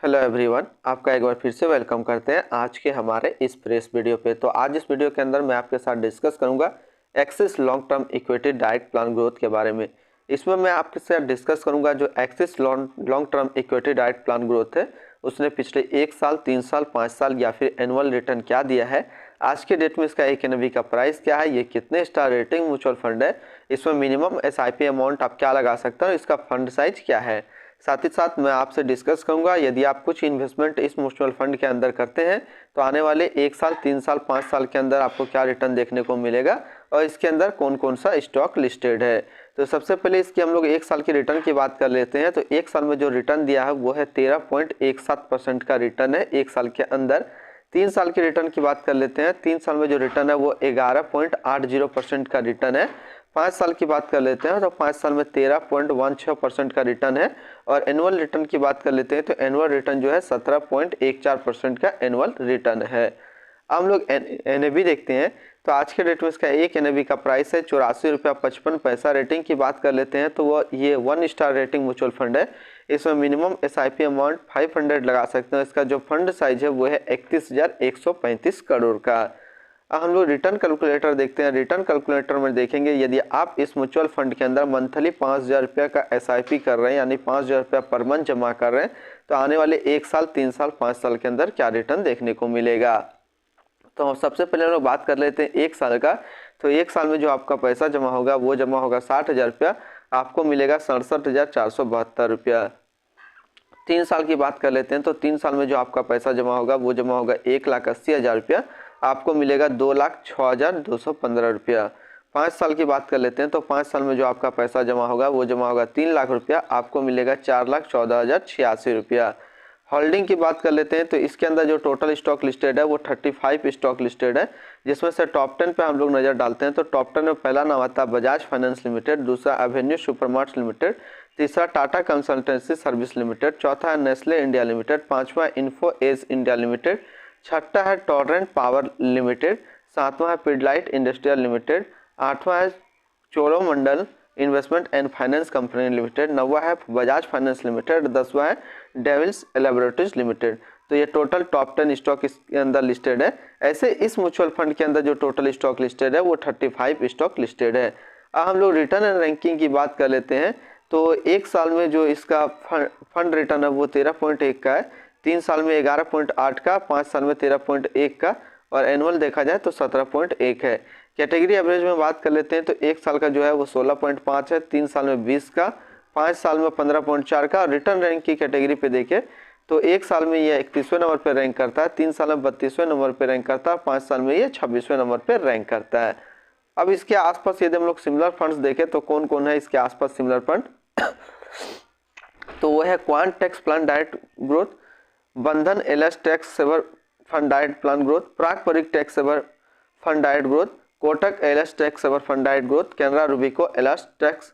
Hello everyone, आपका एक बार फिर से वेलकम करते हैं आज के हमारे इस प्रेस वीडियो पे। तो आज इस वीडियो के अंदर मैं आपके साथ डिस्कस करूंगा axis long term equity direct plan growth के बारे में। इसमें मैं आपके साथ डिस्कस करूंगा जो axis long term equity direct plan growth है उसने पिछले 1 साल, 3 साल, 5 साल या फिर एनुअल रिटर्न क्या दिया है, आज के डेट में इसका एक एनएवी का प्राइस क्या है, ये कितने स्टार रेटिंग म्यूचुअल फंड है, इसमें मिनिमम एसआईपी अमाउंट आप क्या लगा सकते हो, इसका फंड साइज क्या है। साथ ही साथ मैं आपसे डिस्कस करूंगा यदि आप कुछ इन्वेस्टमेंट इस म्यूचुअल फंड के अंदर करते हैं तो आने वाले 1 साल, 3 साल, 5 साल के अंदर आपको क्या रिटर्न देखने को मिलेगा और इसके अंदर कौन कौन सा स्टॉक लिस्टेड है। तो सबसे पहले इसकी हम लोग 1 साल की रिटर्न की बात कर लेते हैं। तो 1 साल में जो रिटर्न दिया है वो है 13.17% का रिटर्न है 1 साल के अंदर। 3 साल की रिटर्न की बात कर लेते हैं। 3 साल में जो रिटर्न है वो 11.80% का रिटर्न है। 5 साल की बात कर लेते हैं तो 5 साल में 13.16% का रिटर्न है। और एनुअल रिटर्न की बात कर लेते हैं तो एनुअल रिटर्न जो है 17.14% का एनुअल रिटर्न है। अब हम लोग एनएवी देखते हैं। तो आज के डेट में इसका एक एनएवी का प्राइस है 84.55 रुपया। रेटिंग की बात कर लेते हैं तो वो ये 1 स्टार रेटिंग म्यूचुअल फंड है। इसमें मिनिमम एसआईपी अमाउंट 500 लगा सकते हैं। इसका जो फंड साइज है वो है 31,135 करोड़ का। अब हम लोग रिटर्न कैलकुलेटर देखते हैं। रिटर्न कैलकुलेटर में देखेंगे यदि आप इस म्यूचुअल फंड के अंदर मंथली 5,000 रुपये का एसआईपी कर रहे हैं यानी 5,000 रुपया पर मंथ जमा कर रहे हैं तो आने वाले 1 साल, 3 साल, 5 साल के अंदर क्या रिटर्न देखने को मिलेगा। तो हम सबसे पहले हम लोग बात कर लेते हैं 1 साल का। तो 1 साल में जो आपका पैसा जमा होगा वो जमा होगा 60,000 रुपया, आपको मिलेगा 67,472 रुपया। 3 साल की बात कर लेते हैं तो 3 साल में जो आपका पैसा जमा होगा वो जमा होगा 1,80,000 रुपया, आपको मिलेगा 2,06,215 रुपया। 5 साल की बात कर लेते हैं तो 5 साल में जो आपका पैसा जमा होगा वो जमा होगा 3 लाख रुपया, आपको मिलेगा 4,14,086 रुपया। होल्डिंग की बात कर लेते हैं तो इसके अंदर जो टोटल स्टॉक लिस्टेड है वो 35 स्टॉक लिस्टेड है, जिसमें से टॉप 10 पे हम लोग नज़र डालते हैं तो टॉप 10 में पहला नाम आता है बजाज फाइनेंस लिमिटेड, दूसरा एवेन्यू सुपरमार्ट्स लिमिटेड, तीसरा टाटा कंसल्टेंसी सर्विस लिमिटेड, चौथा है नेस्ले इंडिया लिमिटेड, पांचवा इन्फो एज इंडिया लिमिटेड, छठा है टॉरेंट पावर लिमिटेड, सातवां है पिडलाइट इंडस्ट्रियल लिमिटेड, आठवां है Cholamandalam investment and finance company limited, नौवा है बजाज फाइनेंस लिमिटेड, 10वां है डेविल्स लैबोरेटरीज लिमिटेड। तो ये टोटल टॉप 10 स्टॉक इसके अंदर लिस्टेड है। ऐसे इस म्यूचुअल फंड के अंदर जो टोटल स्टॉक लिस्टेड है वो 35 स्टॉक लिस्टेड है। अब हम लोग रिटर्न एंड रैंकिंग की बात कर लेते हैं। तो 1 साल में जो इसका फंड रिटर्न है वो 13.1 का है, 3 साल में 11.8 का, 5 साल में 13.1 का और एनुअल देखा जाए तो 17.1 है। कैटेगरी एवरेज में बात कर लेते हैं तो 1 साल का जो है वो 16.5 है, 3 साल में 20 का, 5 साल में 15.4 का। और रिटर्न रैंक की कैटेगरी पे देखें तो 1 साल में ये 31वें नंबर पे रैंक करता है, 3 साल में 32वें नंबर पे रैंक करता है, 5 साल में ये 26वें नंबर पे रैंक करता है। अब इसके आसपास यदि हम लोग सिमिलर फंड्स देखें तो कौन कौन है इसके आसपास सिमिलर फंड तो वो है quant tax plan direct growth, Bandhan ELSS tax saver fund direct plan growth, Parag Parikh tax saver fund direct growth, Kotak ELSS tax saver fund direct growth, Canara Robeco ELSS tax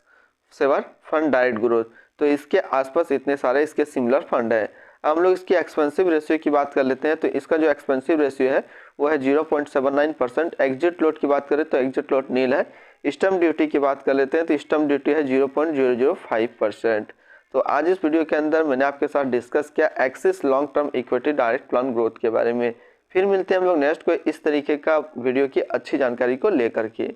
saver fund direct growth. तो इसके आसपास इतने सारे इसके similar fund है। हम लोग इसकी एक्सपेंसिव रेशियो की बात कर लेते हैं। तो इसका जो एक्सपेंसिव रेशियो है वो है 0.79%। एग्जिट लोड की बात करें तो एग्जिट लोड नील है। स्टम्प ड्यूटी की बात कर लेते हैं तो स्टम्प ड्यूटी है 0.005%। तो आज इस वीडियो के अंदर मैंने आपके साथ डिस्कस किया axis long term equity direct plan growth के बारे में। फिर मिलते हैं हम लोग नेक्स्ट कोई इस तरीके का वीडियो की अच्छी जानकारी को लेकर के।